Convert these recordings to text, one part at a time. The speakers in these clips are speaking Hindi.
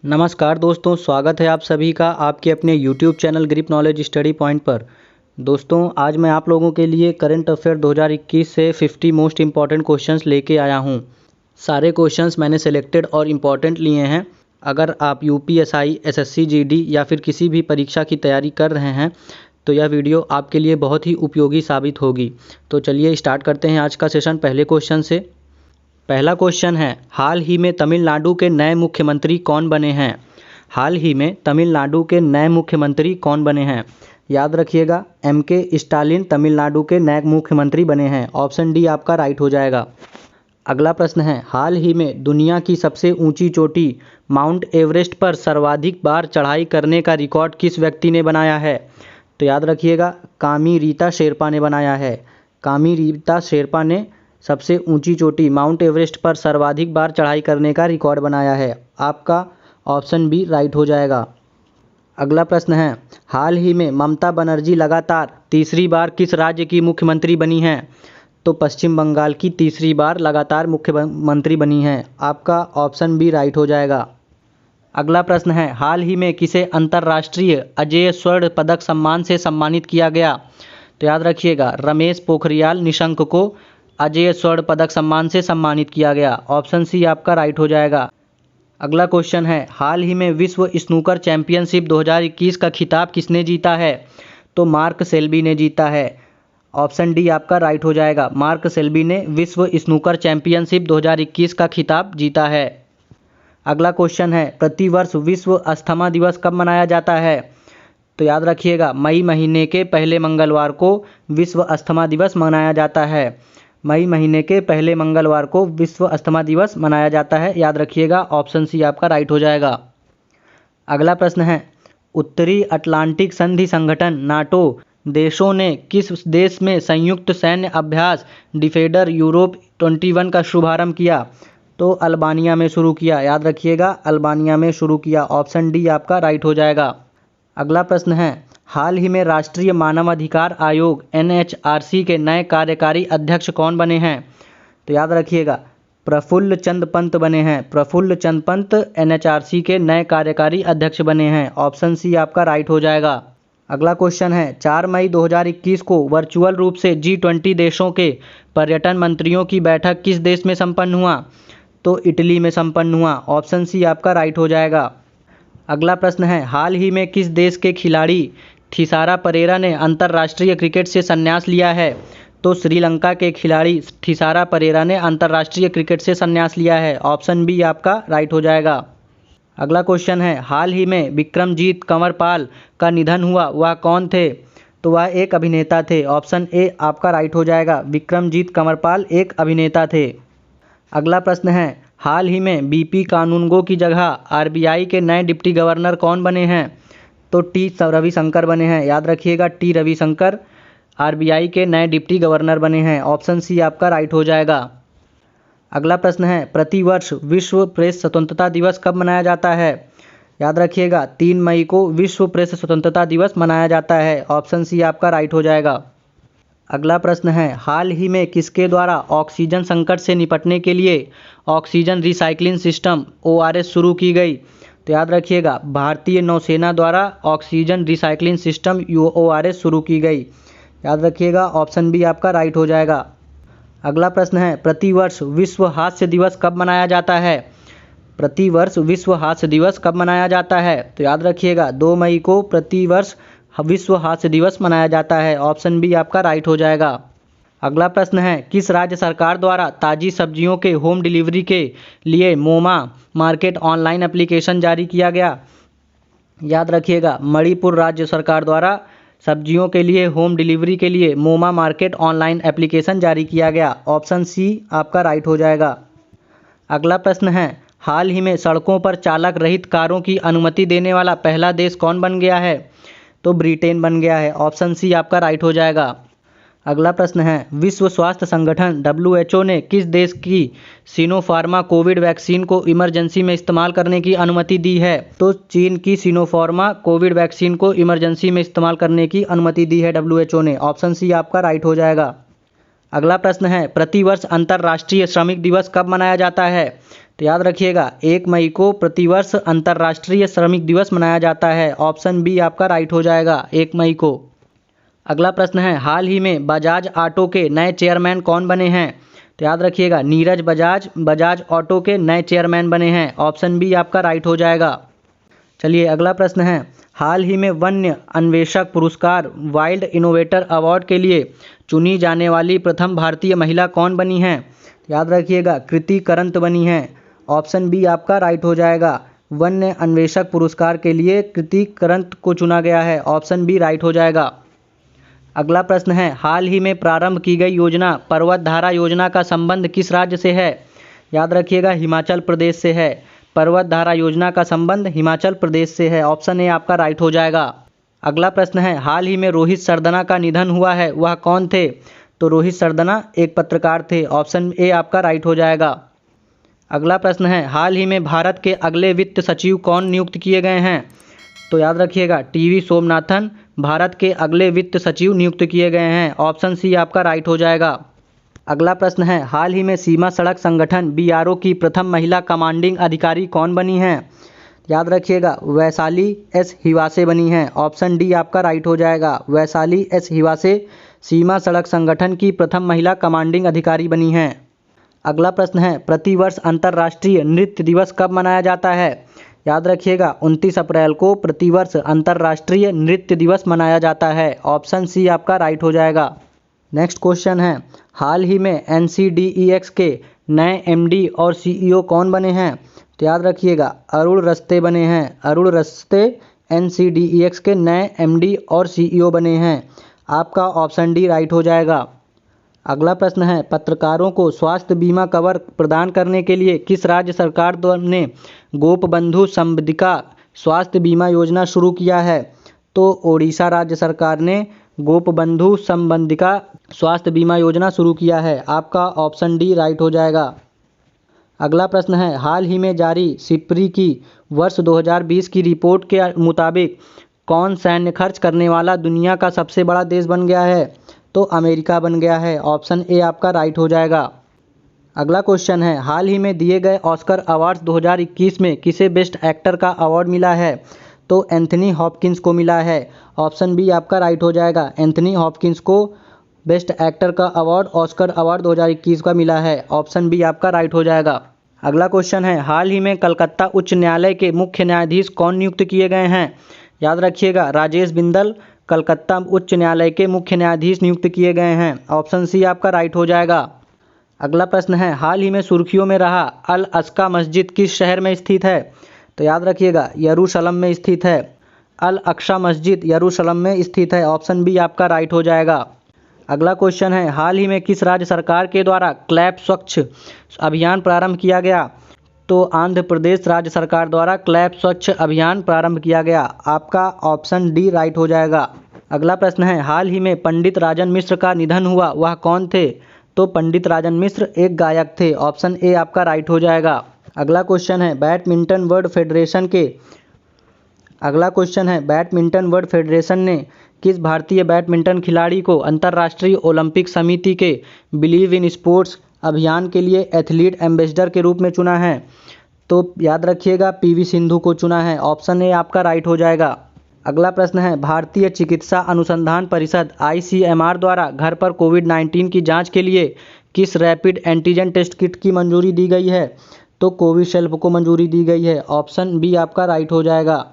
नमस्कार दोस्तों, स्वागत है आप सभी का आपके अपने YouTube channel grip knowledge study point पर। दोस्तों, आज मैं आप लोगों के लिए करंट अफेयर 2021 से 50 मोस्ट इम्पॉर्टेंट क्वेश्चंस लेके आया हूं। सारे क्वेश्चंस मैंने सेलेक्टेड और इम्पॉर्टेंट लिए हैं। अगर आप यूपीएसआई, एसएससी जीडी या फिर किसी भी परीक्षा की तैयारी कर रहे हैं तो यह वीडियो आपके लिए बहुत ही उपयोगी साबित होगी। तो चलिए स्टार्ट करते हैं आज का सेशन पहले क्वेश्चन से। पहला क्वेश्चन है, हाल ही में तमिलनाडु के नए मुख्यमंत्री कौन बने हैं? हाल ही में तमिलनाडु के नए मुख्यमंत्री कौन बने हैं? याद रखिएगा, एमके स्टालिन तमिलनाडु के नए मुख्यमंत्री बने हैं। ऑप्शन डी आपका राइट हो जाएगा। अगला प्रश्न है, हाल ही में दुनिया की सबसे ऊंची चोटी माउंट एवरेस्ट पर सर्वाधिक बार चढ़ाई करने का रिकॉर्ड किस व्यक्ति ने बनाया है? तो याद रखिएगा, कामी रीता शेरपा ने बनाया है। कामी रीता शेरपा ने सबसे ऊंची चोटी माउंट एवरेस्ट पर सर्वाधिक बार चढ़ाई करने का रिकॉर्ड बनाया है। आपका ऑप्शन बी राइट हो जाएगा। अगला प्रश्न है, हाल ही में ममता बनर्जी लगातार तीसरी बार किस राज्य की मुख्यमंत्री बनी हैं? तो पश्चिम बंगाल की तीसरी बार लगातार मुख्यमंत्री बनी हैं। आपका ऑप्शन बी राइट हो जाएगा। अगला प्रश्न है, हाल ही में किसे अंतर्राष्ट्रीय अजेय स्वर्ण पदक सम्मान से सम्मानित किया गया? तो याद रखिएगा, रमेश पोखरियाल निशंक को अजेय स्वर्ण पदक सम्मान से सम्मानित किया गया। ऑप्शन सी आपका राइट हो जाएगा। अगला क्वेश्चन है, हाल ही में विश्व स्नूकर चैंपियनशिप 2021 का खिताब किसने जीता है? तो मार्क सेल्बी ने जीता है। ऑप्शन डी आपका राइट हो जाएगा। मार्क सेल्बी ने विश्व स्नूकर चैंपियनशिप 2021 का खिताब जीता है। अगला क्वेश्चन है, प्रतिवर्ष विश्व अस्थमा दिवस कब मनाया जाता है? तो याद रखिएगा, मई महीने के पहले मंगलवार को विश्व अस्थमा दिवस मनाया जाता है। मई महीने के पहले मंगलवार को विश्व अस्थमा दिवस मनाया जाता है। याद रखिएगा, ऑप्शन सी आपका राइट हो जाएगा। अगला प्रश्न है, उत्तरी अटलांटिक संधि संगठन नाटो देशों ने किस देश में संयुक्त सैन्य अभ्यास डिफेंडर यूरोप 21 का शुभारंभ किया? तो अल्बानिया में शुरू किया। याद रखिएगा, अल्बानिया में शुरू किया। ऑप्शन डी आपका राइट हो जाएगा। अगला प्रश्न है, हाल ही में राष्ट्रीय मानवाधिकार आयोग NHRC के नए कार्यकारी अध्यक्ष कौन बने हैं? तो याद रखिएगा, प्रफुल्ल चंद पंत बने हैं। प्रफुल्ल चंद पंत NHRC के नए कार्यकारी अध्यक्ष बने हैं। ऑप्शन सी आपका राइट हो जाएगा। अगला क्वेश्चन है, 4 मई 2021 को वर्चुअल रूप से G20 देशों के पर्यटन मंत्रियों की बैठक किस देश में संपन्न हुआ? तो इटली में संपन्न हुआ। ऑप्शन सी आपका राइट हो जाएगा। अगला प्रश्न है, हाल ही में किस देश के खिलाड़ी थिसारा परेरा ने अंतर्राष्ट्रीय क्रिकेट से संन्यास लिया है? तो श्रीलंका के खिलाड़ी थिसारा परेरा ने अंतर्राष्ट्रीय क्रिकेट से संन्यास लिया है। ऑप्शन बी आपका राइट हो जाएगा। अगला क्वेश्चन है, हाल ही में विक्रमजीत कंवरपाल का निधन हुआ, वह कौन थे? तो वह एक अभिनेता थे। ऑप्शन ए आपका राइट हो जाएगा। विक्रमजीत कंवरपाल एक अभिनेता थे। अगला प्रश्न है, हाल ही में BP कानूनगो की जगह RBI के नए डिप्टी गवर्नर कौन बने हैं? तो टी रविशंकर बने हैं। याद रखिएगा, टी रविशंकर RBI के नए डिप्टी गवर्नर बने हैं। ऑप्शन सी आपका राइट हो जाएगा। अगला प्रश्न है, प्रतिवर्ष विश्व प्रेस स्वतंत्रता दिवस कब मनाया जाता है? याद रखिएगा, 3 मई को विश्व प्रेस स्वतंत्रता दिवस मनाया जाता है। ऑप्शन सी आपका राइट हो जाएगा। अगला प्रश्न है, हाल ही में किसके द्वारा ऑक्सीजन संकट से निपटने के लिए ऑक्सीजन रिसाइकलिंग सिस्टम ORS शुरू की गई? तो याद रखिएगा, भारतीय नौसेना द्वारा ऑक्सीजन रिसाइकलिंग सिस्टम ORS शुरू की गई। याद रखिएगा, ऑप्शन बी आपका राइट हो जाएगा। अगला प्रश्न है, प्रतिवर्ष विश्व हास्य दिवस कब मनाया जाता है? प्रतिवर्ष विश्व हास्य दिवस कब मनाया जाता है? तो याद रखिएगा, 2 मई को प्रतिवर्ष विश्व हास्य दिवस मनाया जाता है। ऑप्शन बी आपका राइट हो जाएगा। अगला प्रश्न है, किस राज्य सरकार द्वारा ताज़ी सब्जियों के होम डिलीवरी के लिए मोमा मार्केट ऑनलाइन एप्लीकेशन जारी किया गया? याद रखिएगा, मणिपुर राज्य सरकार द्वारा सब्जियों के लिए होम डिलीवरी के लिए मोमा मार्केट ऑनलाइन एप्लीकेशन जारी किया गया। ऑप्शन सी आपका राइट हो जाएगा। अगला प्रश्न है, हाल ही में सड़कों पर चालक रहित कारों की अनुमति देने वाला पहला देश कौन बन गया है? तो ब्रिटेन बन गया है। ऑप्शन सी आपका राइट हो जाएगा। अगला प्रश्न है, विश्व स्वास्थ्य संगठन WHO ने किस देश की सिनोफार्मा कोविड वैक्सीन को इमरजेंसी में इस्तेमाल करने की अनुमति दी है? तो चीन की सिनोफार्मा कोविड वैक्सीन को इमरजेंसी में इस्तेमाल करने की अनुमति दी है WHO ने। ऑप्शन सी आपका राइट हो जाएगा। अगला प्रश्न है, प्रतिवर्ष अंतर्राष्ट्रीय श्रमिक दिवस कब मनाया जाता है? तो याद रखिएगा 1 मई को प्रतिवर्ष अंतर्राष्ट्रीय श्रमिक दिवस मनाया जाता है। ऑप्शन बी आपका राइट हो जाएगा, 1 मई को। अगला प्रश्न है, हाल ही में बजाज ऑटो के नए चेयरमैन कौन बने हैं? तो याद रखिएगा नीरज बजाज बजाज ऑटो के नए चेयरमैन बने हैं। ऑप्शन बी आपका राइट हो जाएगा। चलिए अगला प्रश्न है, हाल ही में वन्य अन्वेषक पुरस्कार वाइल्ड इनोवेटर अवार्ड के लिए चुनी जाने वाली प्रथम भारतीय महिला कौन बनी है? याद रखिएगा कृति करंत बनी है। ऑप्शन बी आपका राइट हो जाएगा। वन्य अन्वेषक पुरस्कार के लिए कृति करंत को चुना गया है। ऑप्शन बी राइट हो जाएगा। अगला प्रश्न है, हाल ही में प्रारंभ की गई योजना पर्वत धारा योजना का संबंध किस राज्य से है? याद रखिएगा हिमाचल प्रदेश से है। पर्वत धारा योजना का संबंध हिमाचल प्रदेश से है। ऑप्शन ए आपका राइट हो जाएगा। अगला प्रश्न है, हाल ही में रोहित सरदना का निधन हुआ है, वह कौन थे? तो रोहित सरदना एक पत्रकार थे। ऑप्शन ए आपका राइट हो जाएगा। अगला प्रश्न है, हाल ही में भारत के अगले वित्त सचिव कौन नियुक्त किए गए हैं? तो याद रखिएगा टीवी सोमनाथन भारत के अगले वित्त सचिव नियुक्त किए गए हैं। ऑप्शन सी आपका राइट हो जाएगा। अगला प्रश्न है, हाल ही में सीमा सड़क संगठन बीआरओ की प्रथम महिला कमांडिंग अधिकारी कौन बनी हैं? याद रखिएगा वैशाली एस हिवासे बनी हैं। ऑप्शन डी आपका राइट हो जाएगा। वैशाली एस हिवासे सीमा सड़क संगठन की प्रथम महिला कमांडिंग अधिकारी बनी हैं। अगला प्रश्न है, प्रतिवर्ष अंतर्राष्ट्रीय नृत्य दिवस कब मनाया जाता है? याद रखिएगा 29 अप्रैल को प्रतिवर्ष अंतर्राष्ट्रीय नृत्य दिवस मनाया जाता है। ऑप्शन सी आपका राइट हो जाएगा। नेक्स्ट क्वेश्चन है, हाल ही में NCDEX के नए MD और CEO कौन बने हैं? तो याद रखिएगा अरुण रस्ते बने हैं। अरुण रस्ते NCDEX के नए MD और CEO बने हैं। आपका ऑप्शन डी राइट हो जाएगा। अगला प्रश्न है, पत्रकारों को स्वास्थ्य बीमा कवर प्रदान करने के लिए किस राज्य सरकार ने गोपबंधु संबंधिका स्वास्थ्य बीमा योजना शुरू किया है? तो ओडिशा राज्य सरकार ने गोपबंधु संबंधिका स्वास्थ्य बीमा योजना शुरू किया है। आपका ऑप्शन डी राइट हो जाएगा। अगला प्रश्न है, हाल ही में जारी सिप्री की वर्ष 2020 की रिपोर्ट के मुताबिक कौन सैन्य खर्च करने वाला दुनिया का सबसे बड़ा देश बन गया है? तो अमेरिका बन गया है। ऑप्शन ए आपका राइट हो जाएगा। अगला क्वेश्चन है, हाल ही में दिए गए ऑस्कर अवार्ड्स 2021 में किसे बेस्ट एक्टर का अवार्ड मिला है? तो एंथनी हॉपकिंस को मिला है। ऑप्शन बी आपका राइट हो जाएगा। एंथनी हॉपकिंस को बेस्ट एक्टर का अवार्ड ऑस्कर अवार्ड 2021 का मिला है। ऑप्शन बी आपका राइट हो जाएगा। अगला क्वेश्चन है, हाल ही में कलकत्ता उच्च न्यायालय के मुख्य न्यायाधीश कौन नियुक्त किए गए हैं? याद रखिएगा राजेश बिंदल कलकत्ता उच्च न्यायालय के मुख्य न्यायाधीश नियुक्त किए गए हैं। ऑप्शन सी आपका राइट हो जाएगा। अगला प्रश्न है, हाल ही में सुर्खियों में रहा अल अस्का मस्जिद किस शहर में स्थित है? तो याद रखिएगा यरूशलेम में स्थित है। अल अक्सा मस्जिद यरूशलेम में स्थित है। ऑप्शन बी आपका राइट हो जाएगा। अगला क्वेश्चन है, हाल ही में किस राज्य सरकार के द्वारा क्लैप स्वच्छ अभियान प्रारंभ किया गया? तो आंध्र प्रदेश राज्य सरकार द्वारा क्लैप स्वच्छ अभियान प्रारंभ किया गया। आपका ऑप्शन डी राइट हो जाएगा। अगला प्रश्न है, हाल ही में पंडित राजन मिश्र का निधन हुआ, वह कौन थे? तो पंडित राजन मिश्र एक गायक थे। ऑप्शन ए आपका राइट हो जाएगा। अगला क्वेश्चन है, बैडमिंटन वर्ल्ड फेडरेशन ने किस भारतीय बैडमिंटन खिलाड़ी को अंतर्राष्ट्रीय ओलंपिक समिति के बिलीव इन स्पोर्ट्स अभियान के लिए एथलीट एम्बेसडर के रूप में चुना है? तो याद रखिएगा PV सिंधु को चुना है। ऑप्शन ए आपका राइट हो जाएगा। अगला प्रश्न है, भारतीय चिकित्सा अनुसंधान परिषद ICMR द्वारा घर पर कोविड-19 की जांच के लिए किस रैपिड एंटीजन टेस्ट किट की मंजूरी दी गई है? तो कोविशील्ड को मंजूरी दी गई है। ऑप्शन बी आपका राइट हो जाएगा।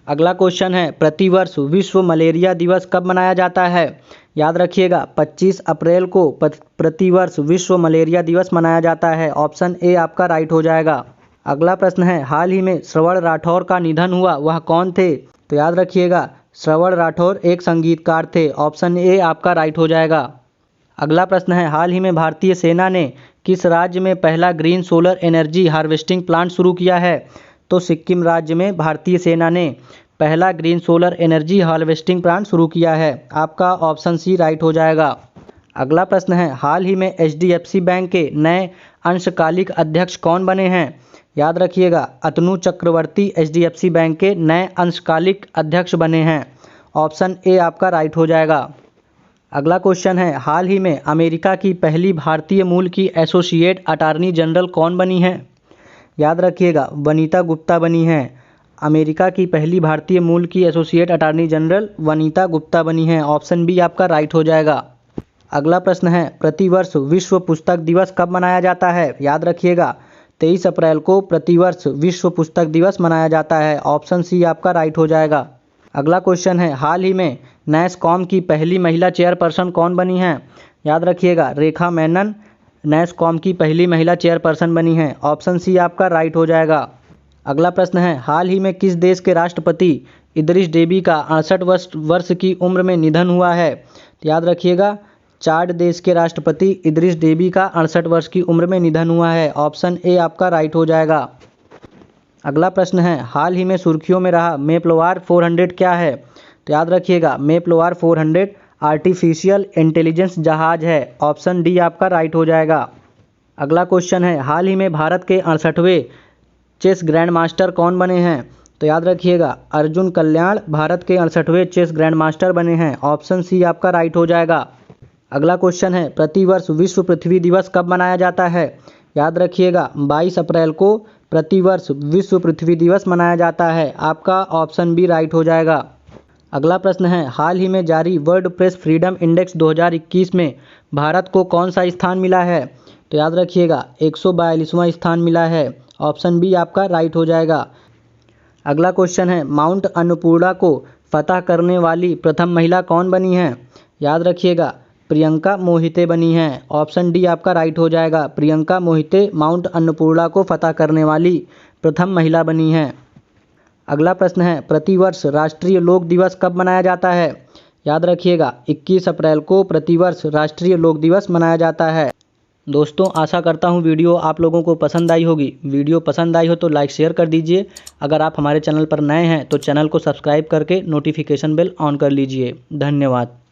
अगला क्वेश्चन है, प्रतिवर्ष विश्व मलेरिया दिवस कब मनाया जाता है? याद रखिएगा 25 अप्रैल को प्रतिवर्ष विश्व मलेरिया दिवस मनाया जाता है। ऑप्शन ए आपका राइट हो जाएगा। अगला प्रश्न है, हाल ही में श्रवण राठौर का निधन हुआ, वह कौन थे? तो याद रखिएगा श्रवण राठौर एक संगीतकार थे। ऑप्शन ए आपका राइट हो जाएगा। अगला प्रश्न है, हाल ही में भारतीय सेना ने किस राज्य में पहला green solar energy harvesting plant शुरू किया है? तो सिक्किम राज्य में भारतीय सेना ने पहला green solar energy harvesting plant शुरू किया है। आपका ऑप्शन सी राइट हो जाएगा। अगला प्रश्न है, हाल ही में HDFC बैंक के नए अंशकालिक अध्यक्ष कौन बने हैं? याद रखिएगा अतनु चक्रवर्ती HDFC बैंक के नए अंशकालिक अध्यक्ष बने हैं। ऑप्शन ए आपका राइट हो जाएगा। अगला क्वेश्चन है, हाल ही में अमेरिका की पहली भारतीय मूल की एसोसिएट अटॉर्नी जनरल कौन बनी है? याद रखिएगा वनीता गुप्ता बनी हैं। अमेरिका की पहली भारतीय मूल की associate attorney general Vanita Gupta बनी हैं। ऑप्शन बी आपका राइट हो जाएगा। अगला प्रश्न है, प्रतिवर्ष विश्व पुस्तक दिवस कब मनाया जाता है? याद रखिएगा 23 अप्रैल को प्रतिवर्ष विश्व पुस्तक दिवस मनाया जाता है। ऑप्शन सी आपका राइट हो जाएगा। अगला क्वेश्चन है, हाल ही में नैसकॉम की पहली महिला चेयरपर्सन कौन बनी हैं? याद रखिएगा रेखा मेनन नैसकॉम की पहली महिला चेयरपर्सन बनी हैं। ऑप्शन सी आपका राइट हो जाएगा। अगला प्रश्न है, हाल ही में किस देश के राष्ट्रपति इदरीस डेबी का 68 वर्ष की उम्र में निधन हुआ है? याद रखिएगा चाड देश के राष्ट्रपति इदरीस डेबी का 68 वर्ष की उम्र में निधन हुआ है। ऑप्शन ए आपका राइट हो जाएगा। अगला प्रश्न है, हाल ही में सुर्खियों में रहा मैप्लवार 400 क्या है? तो याद रखिएगा मैप्लवार 400 आर्टिफिशियल इंटेलिजेंस जहाज है। ऑप्शन डी आपका राइट हो जाएगा। अगला क्वेश्चन है, हाल ही में भारत के 68वें चेस ग्रैंड मास्टर कौन बने हैं? तो याद रखिएगा अर्जुन कल्याण भारत के 68वें चेस ग्रैंड मास्टर बने हैं। ऑप्शन सी आपका राइट हो जाएगा। अगला क्वेश्चन है, प्रतिवर्ष विश्व पृथ्वी दिवस कब मनाया जाता है? याद रखिएगा 22 अप्रैल को प्रतिवर्ष विश्व पृथ्वी दिवस मनाया जाता है। आपका ऑप्शन बी राइट हो जाएगा। अगला प्रश्न है, हाल ही में जारी वर्ल्ड प्रेस फ्रीडम इंडेक्स 2021 में भारत को कौन सा स्थान मिला है? तो याद रखिएगा 142वां स्थान मिला है। ऑप्शन बी आपका राइट हो जाएगा। अगला क्वेश्चन है, माउंट अन्नपूर्णा को फतह करने वाली प्रथम महिला कौन बनी है? याद रखिएगा प्रियंका मोहिते बनी हैं। ऑप्शन डी आपका राइट हो जाएगा। प्रियंका मोहिते माउंट अन्नपूर्णा को फतह करने वाली प्रथम महिला बनी हैं। अगला प्रश्न है, प्रतिवर्ष राष्ट्रीय लोक दिवस कब मनाया जाता है? याद रखिएगा 21 अप्रैल को प्रतिवर्ष राष्ट्रीय लोक दिवस मनाया जाता है। दोस्तों आशा करता हूँ वीडियो आप लोगों को पसंद आई होगी। वीडियो पसंद आई हो तो लाइक शेयर कर दीजिए। अगर आप हमारे चैनल पर नए हैं तो चैनल को सब्सक्राइब करके नोटिफिकेशन बेल ऑन कर लीजिए। धन्यवाद।